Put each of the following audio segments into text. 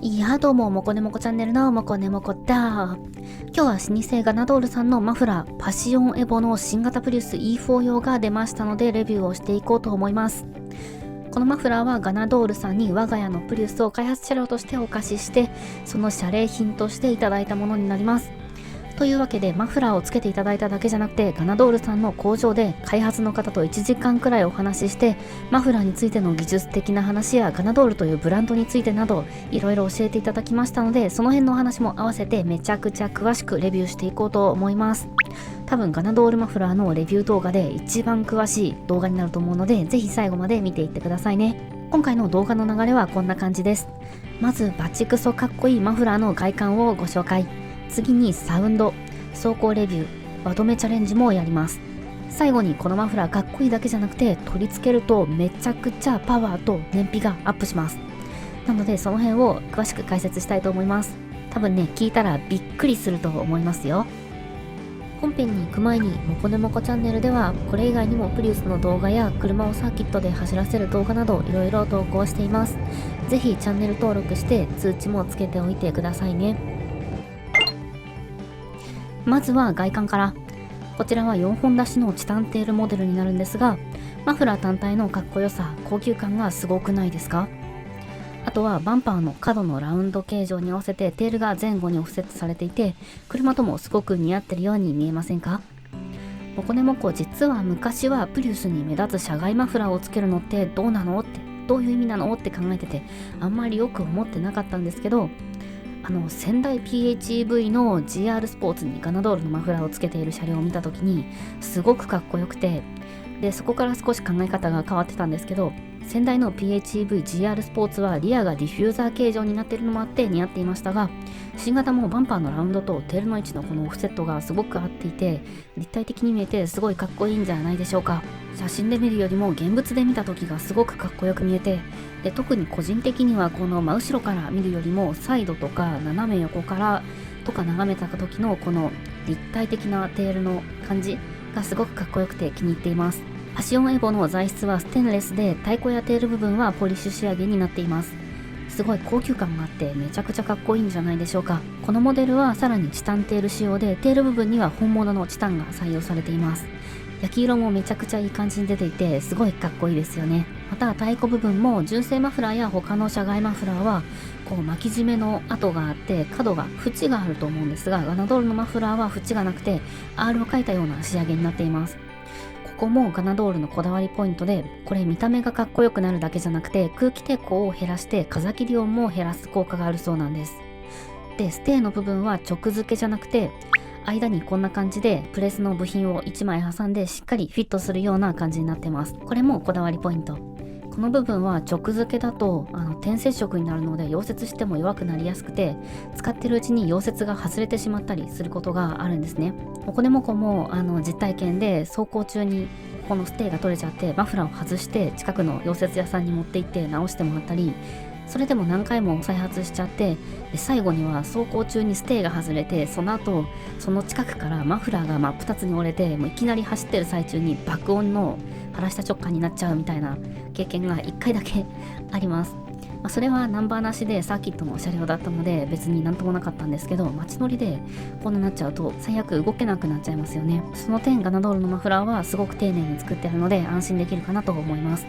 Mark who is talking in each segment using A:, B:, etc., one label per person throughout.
A: いやどうも、もこねもこチャンネルのもこねもこだ。今日は老舗ガナドールさんのマフラーパシオンエボの新型プリウス E4 用が出ましたのでレビューをしていこうと思います。このマフラーはガナドールさんに我が家のプリウスを開発車両としてお貸しして、その謝礼品としていただいたものになります。というわけでマフラーをつけていただいただけじゃなくて、ガナドールさんの工場で開発の方と1時間くらいお話しして、マフラーについての技術的な話やガナドールというブランドについてなどいろいろ教えていただきましたので、その辺のお話も合わせてめちゃくちゃ詳しくレビューしていこうと思います。多分ガナドールマフラーのレビュー動画で一番詳しい動画になると思うので、ぜひ最後まで見ていってくださいね。今回の動画の流れはこんな感じです。まずバチクソかっこいいマフラーの外観をご紹介。次にサウンド、走行レビュー、輪止めチャレンジもやります。最後にこのマフラーかっこいいだけじゃなくて、取り付けるとめちゃくちゃパワーと燃費がアップします。なのでその辺を詳しく解説したいと思います。多分ね、聞いたらびっくりすると思いますよ。本編に行く前にもこねもこチャンネルではこれ以外にもプリウスの動画や車をサーキットで走らせる動画などいろいろ投稿しています。ぜひチャンネル登録して通知もつけておいてくださいね。まずは外観から。こちらは4本出しのチタンテールモデルになるんですが、マフラー単体のかっこよさ、高級感がすごくないですか？あとはバンパーの角のラウンド形状に合わせてテールが前後にオフセットされていて、車ともすごく似合ってるように見えませんか？もこねもこ、実は昔はプリウスに目立つ車外マフラーをつけるのってどうなのって、どういう意味なのって考えてて、あんまりよく思ってなかったんですけど、仙台 PHEV の GR スポーツにガナドールのマフラーをつけている車両を見た時にすごくかっこよくて、でそこから少し考え方が変わってたんですけど、仙台の PHEV-GR スポーツはリアがディフューザー形状になっているのもあって似合っていましたが、新型もバンパーのラウンドとテールの位置のこのオフセットがすごく合っていて、立体的に見えてすごいかっこいいんじゃないでしょうか。写真で見るよりも現物で見た時がすごくかっこよく見えて、で特に個人的にはこの真後ろから見るよりもサイドとか斜め横からとか眺めた時のこの立体的なテールの感じがすごくかっこよくて気に入っています。パシオンエボの材質はステンレスで、太鼓やテール部分はポリッシュ仕上げになっています。すごい高級感があってめちゃくちゃかっこいいんじゃないでしょうか。このモデルはさらにチタンテール仕様で、テール部分には本物のチタンが採用されています。焼き色もめちゃくちゃいい感じに出ていてすごいかっこいいですよね。また太鼓部分も純正マフラーや他の車外マフラーはこう巻き締めの跡があって角が縁があると思うんですが、ガナドールのマフラーは縁がなくて R を描いたような仕上げになっています。ここもガナドールのこだわりポイントで、これ見た目がかっこよくなるだけじゃなくて空気抵抗を減らして風切り音も減らす効果があるそうなんです。でステーの部分は直付けじゃなくて間にこんな感じでプレスの部品を1枚挟んでしっかりフィットするような感じになってます。これもこだわりポイント。この部分は直付けだと点接触になるので溶接しても弱くなりやすくて、使ってるうちに溶接が外れてしまったりすることがあるんですね。もこねもこも実体験で走行中にこのステーが取れちゃってマフラーを外して近くの溶接屋さんに持って行って直してもらったり、それでも何回も再発しちゃって、で最後には走行中にステーが外れて、その後その近くからマフラーが真っ二つに折れて、もういきなり走ってる最中に爆音の腹下直下になっちゃうみたいな経験が1回だけあります。それはナンバーなしでサーキットの車両だったので別になんともなかったんですけど、街乗りでこんななっちゃうと最悪動けなくなっちゃいますよね。その点ガナドールのマフラーはすごく丁寧に作ってあるので安心できるかなと思います。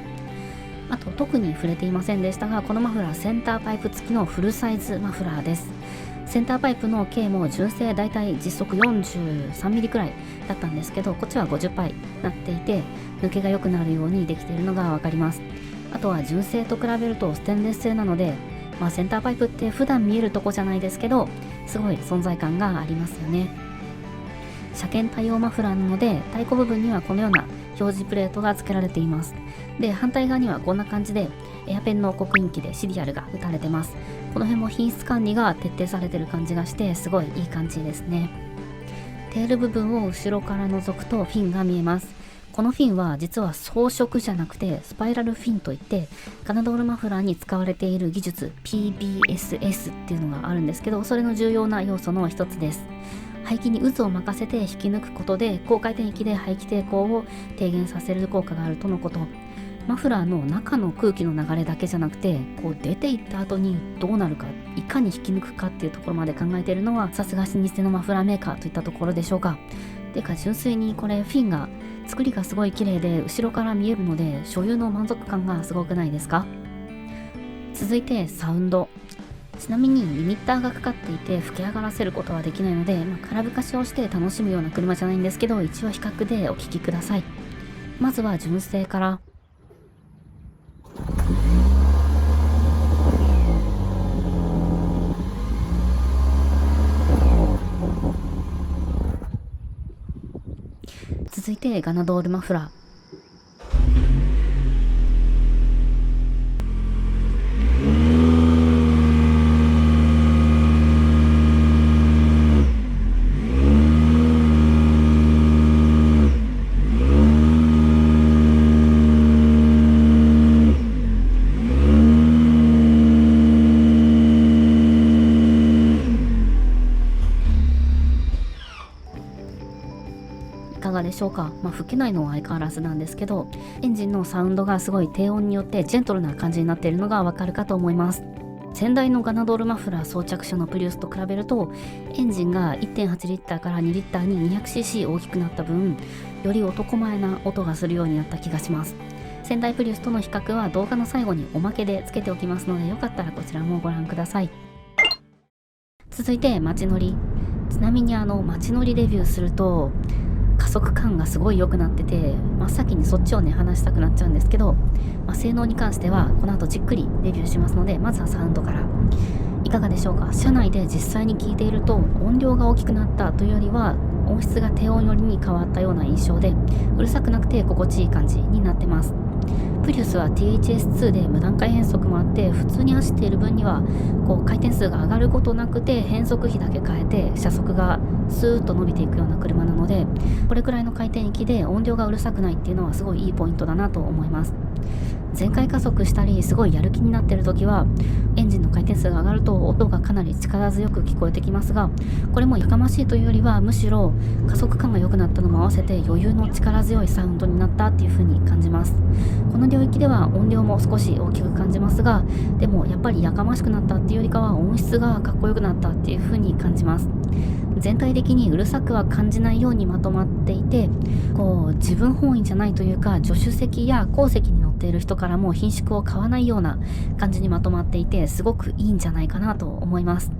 A: あと特に触れていませんでしたが、このマフラーセンターパイプ付きのフルサイズマフラーです。センターパイプの径も純正だいたい実測 43mm くらいだったんですけど、こっちは50パイになっていて抜けが良くなるようにできているのがわかります。あとは純正と比べるとステンレス製なので、センターパイプって普段見えるとこじゃないですけどすごい存在感がありますよね。車検対応マフラーなので太鼓部分にはこのような表示プレートが付けられています。で反対側にはこんな感じでエアペンの刻印機でシリアルが打たれてます。この辺も品質管理が徹底されてる感じがしてすごいいい感じですね。テール部分を後ろから覗くとフィンが見えます。このフィンは実は装飾じゃなくてスパイラルフィンといって、ガナドールマフラーに使われている技術 PBSS っていうのがあるんですけど、それの重要な要素の一つです。排気に渦を任せて引き抜くことで高回転域で排気抵抗を低減させる効果があるとのこと。マフラーの中の空気の流れだけじゃなくて、こう出ていった後にどうなるか、いかに引き抜くかっていうところまで考えているのはさすが老舗のマフラーメーカーといったところでしょうか。てか純粋にこれフィンが作りがすごい綺麗で後ろから見えるので所有の満足感がすごくないですか。続いてサウンド。ちなみにリミッターがかかっていて吹き上がらせることはできないので、空吹かしをして楽しむような車じゃないんですけど、一応比較でお聞きください。まずは純正から。続いてガナドールマフラー。いかがでしょうか。吹けないのは相変わらずなんですけど、エンジンのサウンドがすごい低音によってジェントルな感じになっているのがわかるかと思います。先代のガナドールマフラー装着車のプリウスと比べると、エンジンが 1.8 リッターから2リッターに 200cc 大きくなった分、より男前な音がするようになった気がします。先代プリウスとの比較は動画の最後におまけでつけておきますので、よかったらこちらもご覧ください。続いて街乗り。ちなみに街乗りレビューすると加速感がすごい良くなってて、真っ先にそっちをね話したくなっちゃうんですけど、性能に関してはこの後じっくりレビューしますので、まずはサウンドから。いかがでしょうか。車内で実際に聞いていると音量が大きくなったというよりは音質が低音寄りに変わったような印象で、うるさくなくて心地いい感じになってます。プリウスは THS2 で無段階変速もあって、普通に走っている分にはこう回転数が上がることなくて変速比だけ変えて車速がスーッと伸びていくような車なので、これくらいの回転域で音量がうるさくないっていうのはすごいいいポイントだなと思います。全開加速したりすごいやる気になっている時はエンジンの回転数が上がると音がかなり力強く聞こえてきますが、これもやかましいというよりはむしろ加速感が良くなったのも合わせて余裕の力強いサウンドになったっていう風に感じます。この領域では音量も少し大きく感じますが、でもやっぱりやかましくなったっていうよりかは音質がかっこよくなったっていう風に感じます。全体的にうるさくは感じないようにまとまっていて、こう自分本位じゃないというか、助手席や後席に乗っている人からも品種を買わないような感じにまとまっていて、すごくいいんじゃないかなと思います。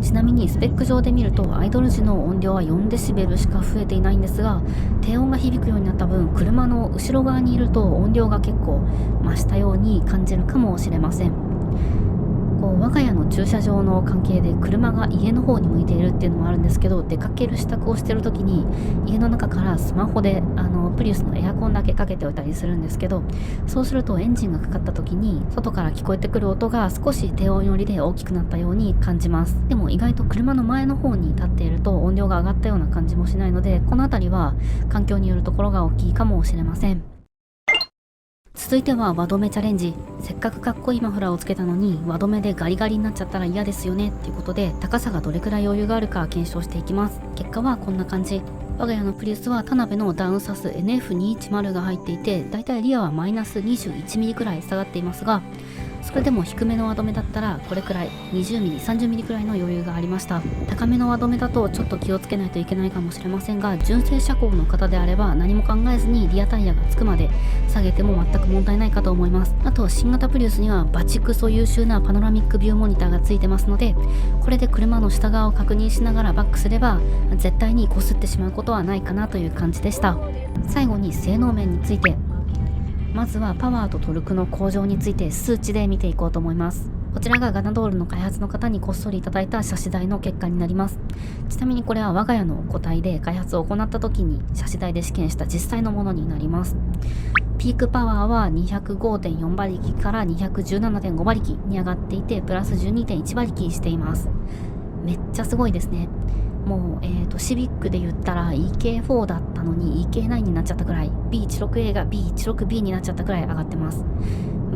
A: ちなみにスペック上で見るとアイドル時の音量は4デシベルしか増えていないんですが、低音が響くようになった分車の後ろ側にいると音量が結構増したように感じるかもしれません。我が家の駐車場の関係で車が家の方に向いているっていうのもあるんですけど、出かける支度をしている時に家の中からスマホでプリウスのエアコンだけかけておいたりするんですけど、そうするとエンジンがかかった時に外から聞こえてくる音が少し低音寄りで大きくなったように感じます。でも意外と車の前の方に立っていると音量が上がったような感じもしないので、この辺りは環境によるところが大きいかもしれません。続いては輪止めチャレンジ。せっかくかっこいいマフラーをつけたのに輪止めでガリガリになっちゃったら嫌ですよねっていうことで、高さがどれくらい余裕があるか検証していきます。結果はこんな感じ。我が家のプリウスは田辺のダウンサス NF210 が入っていて、だいたいリアはマイナス 21mm くらい下がっていますが、それでも低めの輪止めだったらこれくらい 20mm、30mm くらいの余裕がありました。高めの輪止めだとちょっと気をつけないといけないかもしれませんが、純正車高の方であれば何も考えずにリアタイヤがつくまで下げても全く問題ないかと思います。あと新型プリウスにはバチクソ優秀なパノラミックビューモニターがついてますので、これで車の下側を確認しながらバックすれば絶対に擦ってしまうことはないかなという感じでした。最後に性能面について。まずはパワーとトルクの向上について数値で見ていこうと思います。こちらがガナドールの開発の方にこっそりいただいた車種代の結果になります。ちなみにこれは我が家の個体で開発を行った時に車種代で試験した実際のものになります。ピークパワーは 205.4 馬力から 217.5 馬力に上がっていて、プラス 12.1 馬力しています。めっちゃすごいですね。もう、シビックで言ったら EK4 だったのに EK9 になっちゃったくらい、B16A が B16B になっちゃったくらい上がってます。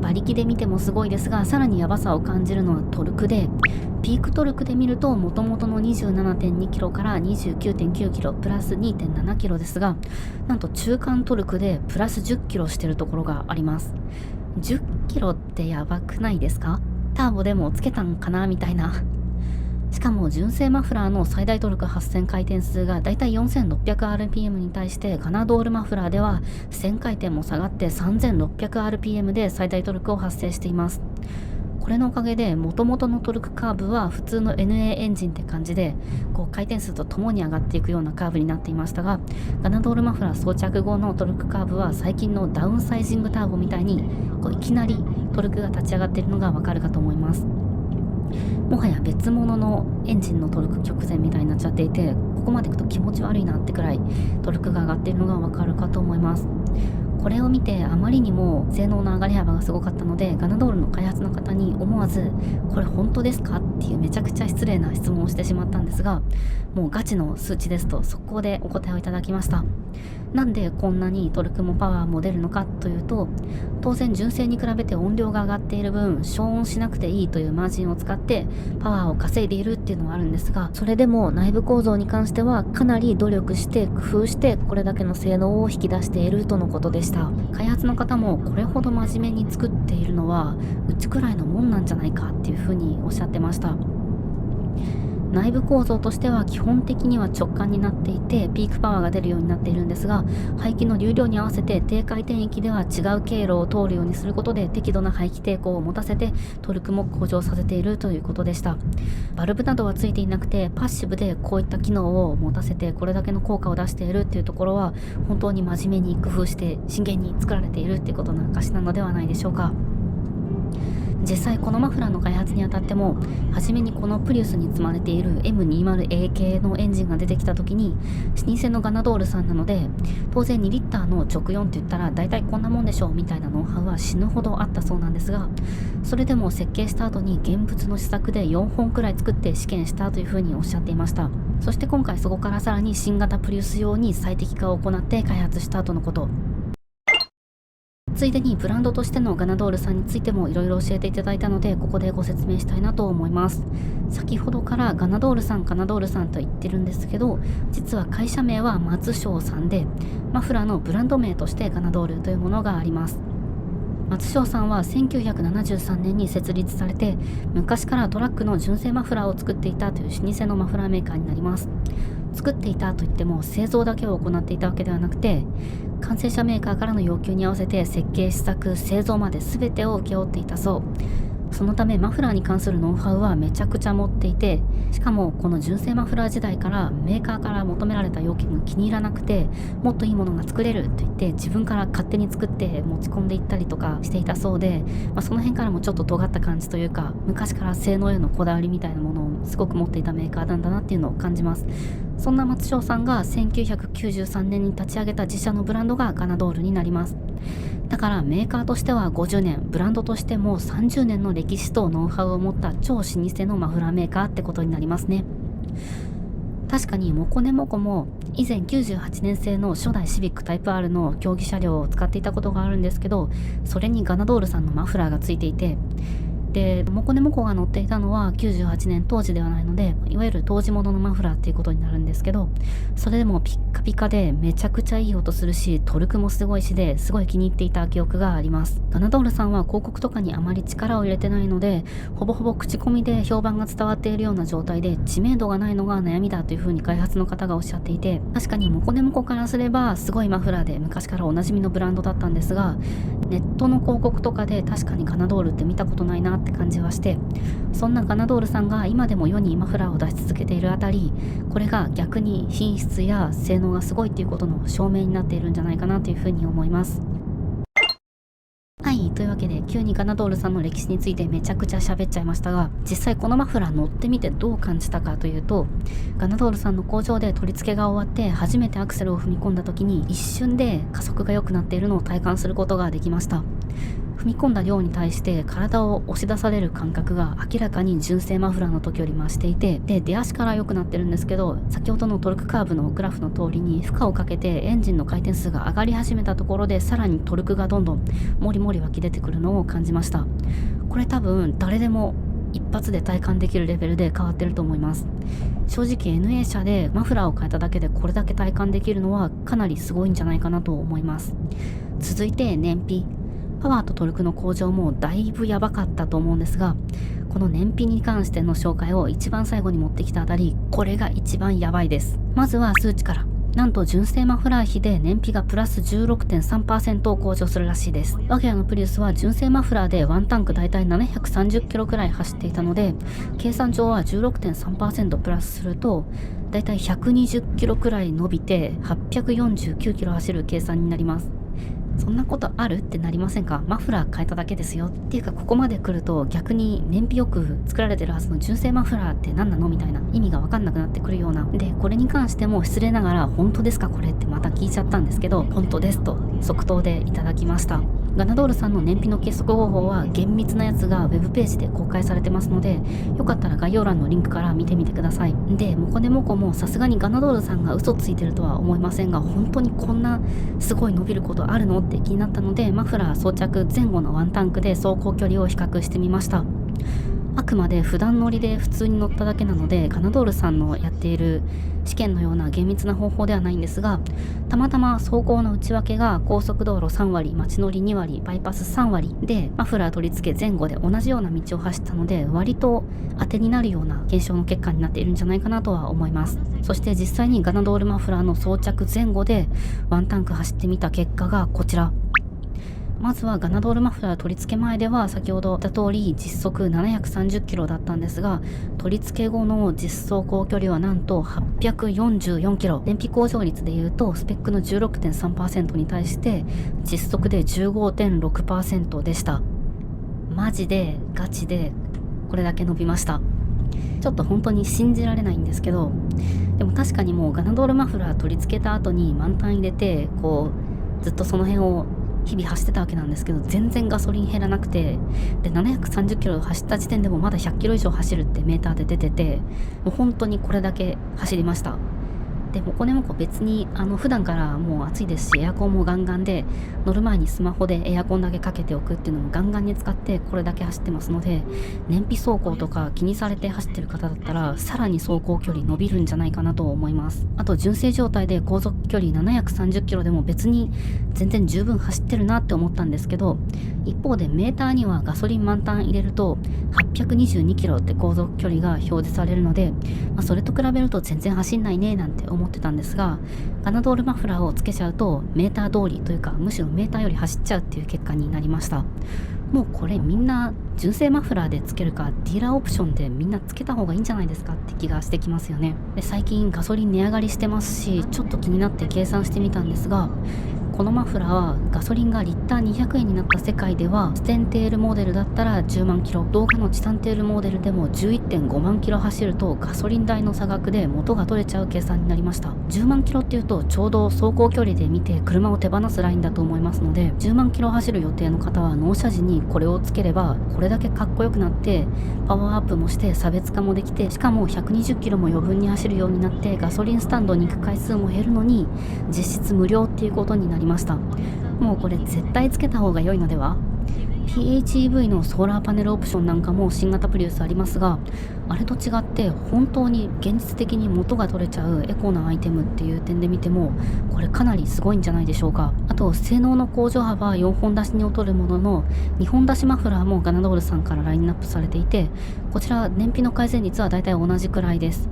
A: 馬力で見てもすごいですが、さらにヤバさを感じるのはトルクで、ピークトルクで見ると元々の 27.2 キロから 29.9 キロプラス 2.7 キロですが、なんと中間トルクでプラス10キロしてるところがあります。10キロってやばくないですか？ターボでもつけたんかなみたいな。しかも純正マフラーの最大トルク8000回転数がだいたい 4600rpm に対して、ガナドールマフラーでは1000回転も下がって 3600rpm で最大トルクを発生しています。これのおかげで元々のトルクカーブは普通の NA エンジンって感じで、回転数とともに上がっていくようなカーブになっていましたが、ガナドールマフラー装着後のトルクカーブは最近のダウンサイジングターボみたいにいきなりトルクが立ち上がっているのがわかるかと思います。もはや別物のエンジンのトルク曲線みたいになっちゃっていて、ここまでいくと気持ち悪いなってくらいトルクが上がっているのがわかるかと思います。これを見てあまりにも性能の上がり幅がすごかったので、ガナドールの開発の方に思わずこれ本当ですかっていうめちゃくちゃ失礼な質問をしてしまったんですが、もうガチの数値ですと速攻でお答えをいただきました。なんでこんなにトルクもパワーも出るのかというと、当然純正に比べて音量が上がっている分消音しなくていいというマージンを使ってパワーを稼いでいるっていうのはあるんですが、それでも内部構造に関してはかなり努力して工夫してこれだけの性能を引き出しているとのことでした。開発の方もこれほど真面目に作っているのはうちくらいのもんなんじゃないかっていうふうにおっしゃってました。内部構造としては基本的には直管になっていて、ピークパワーが出るようになっているんですが、排気の流量に合わせて低回転域では違う経路を通るようにすることで適度な排気抵抗を持たせてトルクも向上させているということでした。バルブなどはついていなくてパッシブでこういった機能を持たせてこれだけの効果を出しているっていうところは、本当に真面目に工夫して真剣に作られているっていうことの証なのではないでしょうか。実際このマフラーの開発にあたっても、初めにこのプリウスに積まれている M20A 系のエンジンが出てきた時に、老舗のガナドールさんなので、当然2リッターの直4って言ったら大体こんなもんでしょうみたいなノウハウは死ぬほどあったそうなんですが、それでも設計した後に現物の試作で4本くらい作って試験したというふうにおっしゃっていました。そして今回そこからさらに新型プリウス用に最適化を行って開発した後のこと。ついでにブランドとしてのガナドールさんについてもいろいろ教えていただいたので、ここでご説明したいなと思います。先ほどからガナドールさんと言ってるんですけど、実は会社名は松商さんで、マフラーのブランド名としてガナドールというものがあります。松商さんは1973年に設立されて、昔からトラックの純正マフラーを作っていたという老舗のマフラーメーカーになります。作っていたといっても製造だけを行っていたわけではなくて、完成車メーカーからの要求に合わせて設計試作製造まで全てを請け負っていたそう。そのためマフラーに関するノウハウはめちゃくちゃ持っていて、しかもこの純正マフラー時代からメーカーから求められた要件が気に入らなくて、もっといいものが作れると言って自分から勝手に作って持ち込んでいったりとかしていたそうで、その辺からもちょっと尖った感じというか、昔から性能へのこだわりみたいなものをすごく持っていたメーカーなんだなっていうのを感じます。そんな松商さんが1993年に立ち上げた自社のブランドがガナドールになります。だからメーカーとしては50年、ブランドとしても30年の歴史とノウハウを持った超老舗のマフラーメーカーってことになりますね。確かにモコネモコも以前98年製の初代シビックタイプ R の競技車両を使っていたことがあるんですけど、それにガナドールさんのマフラーがついていて、でモコネモコが乗っていたのは98年当時ではないので、いわゆる当時物のマフラーっていうことになるんですけど、それでもピッカピカでめちゃくちゃいい音するし、トルクもすごいしですごい気に入っていた記憶があります。ガナドールさんは広告とかにあまり力を入れてないので、ほぼほぼ口コミで評判が伝わっているような状態で、知名度がないのが悩みだというふうに開発の方がおっしゃっていて、確かにモコネモコからすればすごいマフラーで昔からおなじみのブランドだったんですが、ネットの広告とかで確かにガナドールって見たことないなって感じはして、そんなガナドールさんが今でも世にマフラーを出し続けているあたり、これが逆に品質や性能がすごいっていうことの証明になっているんじゃないかなというふうに思います。はい、というわけで急にガナドールさんの歴史についてめちゃくちゃ喋っちゃいましたが、実際このマフラー乗ってみてどう感じたかというと、ガナドールさんの工場で取り付けが終わって初めてアクセルを踏み込んだ時に一瞬で加速が良くなっているのを体感することができました。踏み込んだ量に対して体を押し出される感覚が明らかに純正マフラーの時より増していて、で出足から良くなってるんですけど、先ほどのトルクカーブのグラフの通りに負荷をかけてエンジンの回転数が上がり始めたところで、さらにトルクがどんどんもりもり湧き出てくるのを感じました。これ多分誰でも一発で体感できるレベルで変わってると思います。正直 NA 車でマフラーを変えただけでこれだけ体感できるのはかなりすごいんじゃないかなと思います。続いて燃費、パワーとトルクの向上もだいぶやばかったと思うんですが、この燃費に関しての紹介を一番最後に持ってきたあたり、これが一番やばいです。まずは数値から。なんと純正マフラー比で燃費がプラス 16.3% を向上するらしいです。我が家のプリウスは純正マフラーでワンタンクだいたい730キロくらい走っていたので、計算上は 16.3% プラスするとだいたい120キロくらい伸びて849キロ走る計算になります。そんなことあるってなりませんか？マフラー変えただけですよ。っていうか、ここまで来ると逆に燃費よく作られてるはずの純正マフラーって何なのみたいな意味が分かんなくなってくるような。で、これに関しても失礼ながら本当ですかこれってまた聞いちゃったんですけど、本当ですと即答でいただきました。ガナドールさんの燃費の計測方法は厳密なやつがウェブページで公開されてますので、よかったら概要欄のリンクから見てみてください。で、モコネモコもさすがにガナドールさんが嘘ついてるとは思いませんが、本当にこんなすごい伸びることあるのって気になったので、マフラー装着前後のワンタンクで走行距離を比較してみました。あくまで普段乗りで普通に乗っただけなので、ガナドールさんのやっている試験のような厳密な方法ではないんですが、たまたま走行の内訳が高速道路3割、街乗り2割、バイパス3割でマフラー取り付け前後で同じような道を走ったので、割と当てになるような検証の結果になっているんじゃないかなとは思います。そして実際にガナドールマフラーの装着前後でワンタンク走ってみた結果がこちら。まずはガナドールマフラー取り付け前では先ほど言った通り実速730キロだったんですが、取り付け後の実走行距離はなんと844キロ。燃費向上率でいうとスペックの 16.3% に対して実測で 15.6% でした。マジでガチでこれだけ伸びました。ちょっと本当に信じられないんですけど、でも確かにもうガナドールマフラー取り付けた後に満タン入れてずっとその辺を日々走ってたわけなんですけど、全然ガソリン減らなくて、で730キロ走った時点でもまだ100キロ以上走るってメーターで出てて、もう本当にこれだけ走りました。でモコネモコ別に普段からもう暑いですし、エアコンもガンガンで、乗る前にスマホでエアコンだけかけておくっていうのもガンガンに使ってこれだけ走ってますので、燃費走行とか気にされて走ってる方だったらさらに走行距離伸びるんじゃないかなと思います。あと純正状態で航続距離730キロでも別に全然十分走ってるなって思ったんですけど、一方でメーターにはガソリン満タン入れると822キロって航続距離が表示されるので、それと比べると全然走んないねなんて思ってたんですが、ガナドールマフラーをつけちゃうとメーター通りというか、むしろメーターより走っちゃうっていう結果になりました。もうこれみんな純正マフラーでつけるかディーラーオプションでみんなつけた方がいいんじゃないですかって気がしてきますよね。で最近ガソリン値上がりしてますし、ちょっと気になって計算してみたんですが、このマフラーはガソリンがリッター200円になった世界ではステンテールモデルだったら10万キロ、動画のチタンテールモデルでも 11.5 万キロ走るとガソリン代の差額で元が取れちゃう計算になりました。10万キロっていうとちょうど走行距離で見て車を手放すラインだと思いますので、10万キロ走る予定の方は納車時にこれをつければこれだけかっこよくなってパワーアップもして差別化もできて、しかも120キロも余分に走るようになってガソリンスタンドに行く回数も減るのに実質無料っていうことになりました。もうこれ絶対つけた方が良いのでは。 PHEV のソーラーパネルオプションなんかも新型プリウスありますが、あれと違って本当に現実的に元が取れちゃうエコなアイテムっていう点で見てもこれかなりすごいんじゃないでしょうか。あと性能の向上幅は4本出しに劣るものの、2本出しマフラーもガナドールさんからラインナップされていて、こちら燃費の改善率はだいたい同じくらいです。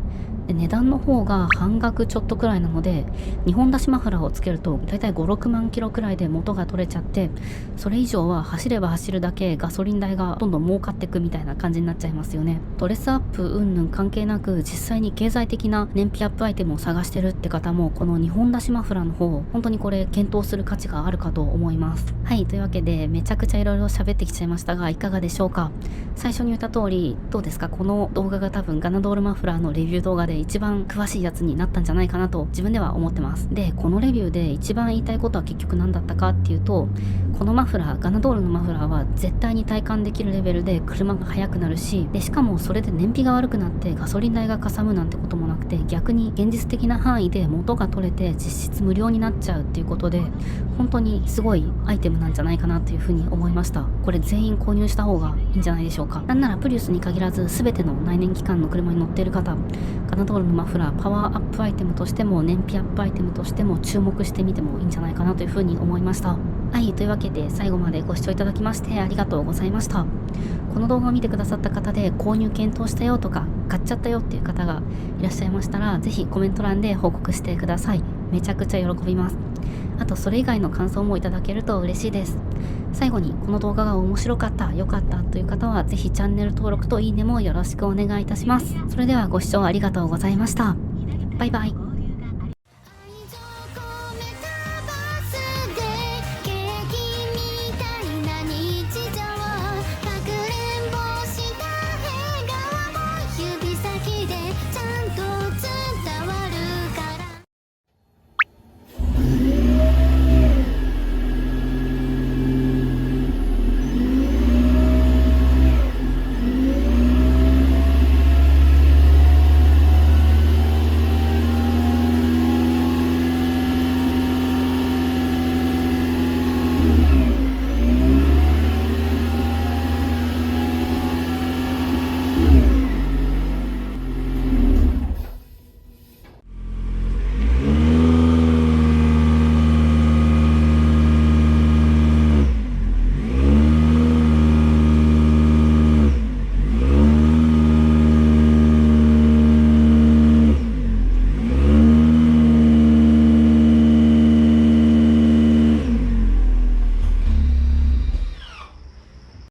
A: で値段の方が半額ちょっとくらいなので、2本出しマフラーをつけるとだいたい5、6万キロくらいで元が取れちゃって、それ以上は走れば走るだけガソリン代がどんどん儲かっていくみたいな感じになっちゃいますよね。ドレスアップ云々関係なく実際に経済的な燃費アップアイテムを探してるって方もこの2本出しマフラーの方本当にこれ検討する価値があるかと思います。はい、というわけでめちゃくちゃいろいろ喋ってきちゃいましたがいかがでしょうか。最初に言った通りどうですか、この動画が多分ガナドールマフラーのレビュー動画でで一番詳しいやつになったんじゃないかなと自分では思ってます。で、このレビューで一番言いたいことは結局何だったかっていうと、このマフラー、ガナドールのマフラーは絶対に体感できるレベルで車が速くなるし、でしかもそれで燃費が悪くなってガソリン代がかさむなんてこともなくて、逆に現実的な範囲で元が取れて実質無料になっちゃうっていうことで、本当にすごいアイテムなんじゃないかなというふうに思いました。これ全員購入した方がいいんじゃないでしょうか。なんならプリウスに限らず全ての内燃機関の車に乗っている方、ガナドールのマフラーパワーアップアイテムとしても燃費アップアイテムとしても注目してみてもいいんじゃないかなというふうに思いました。はい、というわけで最後までご視聴いただきましてありがとうございました。この動画を見てくださった方で購入検討したよとか買っちゃったよっていう方がいらっしゃいましたら、ぜひコメント欄で報告してください。めちゃくちゃ喜びます。あとそれ以外の感想もいただけると嬉しいです。最後にこの動画が面白かった、良かったという方はぜひチャンネル登録といいねもよろしくお願いいたします。それではご視聴ありがとうございました。バイバイ。